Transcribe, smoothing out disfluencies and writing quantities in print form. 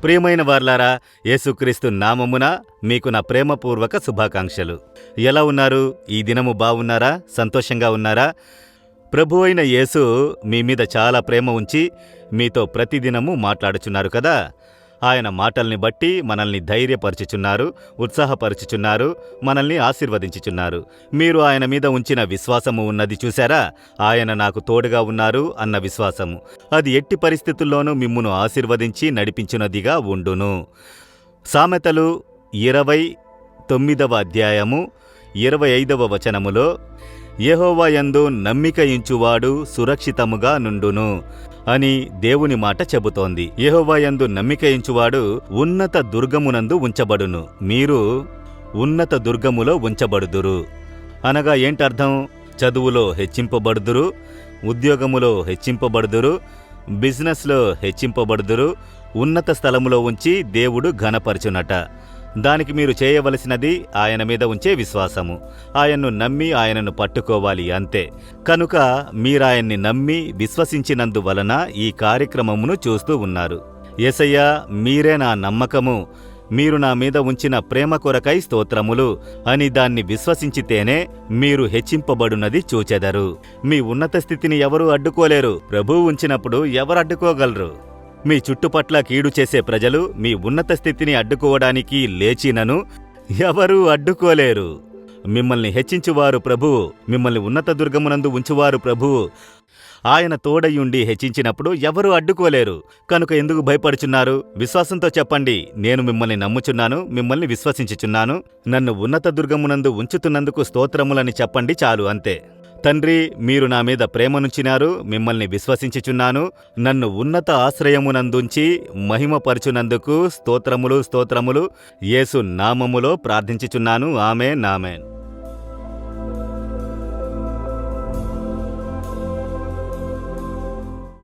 ప్రియమైన వార్లారా, యేసుక్రీస్తు నామమున మీకు నా ప్రేమపూర్వక శుభాకాంక్షలు. ఎలా ఉన్నారు? ఈ దినము బావున్నారా? సంతోషంగా ఉన్నారా? ప్రభు అయిన యేసు మీ మీద చాలా ప్రేమ ఉంచి మీతో ప్రతిదినము మాట్లాడుచున్నారు కదా. ఆయన మాటల్ని బట్టి మనల్ని ధైర్యపరచుచున్నారు, ఉత్సాహపరచుచున్నారు, మనల్ని ఆశీర్వదించుచున్నారు. మీరు ఆయన మీద ఉంచిన విశ్వాసము ఉన్నది చూశారా? ఆయన నాకు తోడుగా ఉన్నారు అన్న విశ్వాసము. అది ఎట్టి పరిస్థితుల్లోనూ మిమ్మును ఆశీర్వదించి నడిపించునదిగా ఉండును. సామెతలు 29వ అధ్యాయము 25వ వచనములో, యెహోవా యందు నమ్మిక ఉంచువాడు సురక్షితముగా నుండును అని దేవుని మాట చెబుతోంది. యెహోవా యందు నమ్మిక ఉంచువాడు ఉన్నత దుర్గమునందు ఉంచబడును. మీరు ఉన్నత దుర్గములో ఉంచబడుదురు అనగా ఏంటర్థం? చదువులో హెచ్చింపబడుదురు, ఉద్యోగములో హెచ్చింపబడుదురు, బిజినెస్లో హెచ్చింపబడుదురు. ఉన్నత స్థలములో ఉంచి దేవుడు ఘనపరచునట. దానికి మీరు చేయవలసినది ఆయన మీద ఉంచే విశ్వాసము. ఆయన్ను నమ్మి ఆయనను పట్టుకోవాలి, అంతే. కనుక మీరాయన్ని నమ్మి విశ్వసించినందువలన ఈ కార్యక్రమమును చూస్తూ ఉన్నారు. యేసయ్యా, మీరే నా నమ్మకము, మీరు నా మీద ఉంచిన ప్రేమ కొరకై స్తోత్రములు అని దాన్ని విశ్వసించితేనే మీరు హెచ్చింపబడునది చూచెదరు. మీ ఉన్నత స్థితిని ఎవరూ అడ్డుకోలేరు. ప్రభువు ఉంచినప్పుడు ఎవరు అడ్డుకోగలరు? మీ చుట్టుపట్ల కీడు చేసే ప్రజలు మీ ఉన్నత స్థితిని అడ్డుకోవడానికి లేచినను ఎవరూ అడ్డుకోలేరు. మిమ్మల్ని హెచ్చించువారు ప్రభువు, మిమ్మల్ని ఉన్నత దుర్గమునందు ఉంచువారు ప్రభువు. ఆయన తోడయుండి హెచ్చించినప్పుడు ఎవరూ అడ్డుకోలేరు. కనుక ఎందుకు భయపడుచున్నారు? విశ్వాసంతో చెప్పండి, నేను మిమ్మల్ని నమ్ముచున్నాను, మిమ్మల్ని విశ్వసించుచున్నాను, నన్ను ఉన్నత దుర్గమునందు ఉంచుతున్నందుకు స్తోత్రములని చెప్పండి చాలు, అంతే. తండ్రి, మీరు నా మీద ప్రేమనుంచినారు, మిమ్మల్ని విశ్వసించుచున్నాను, నన్ను ఉన్నత ఆశ్రయమునందుంచి మహిమపరచునందుకు స్తోత్రములు స్తోత్రములు. యేసు నామములో ప్రార్థించుచున్నాను. ఆమేన్, ఆమేన్.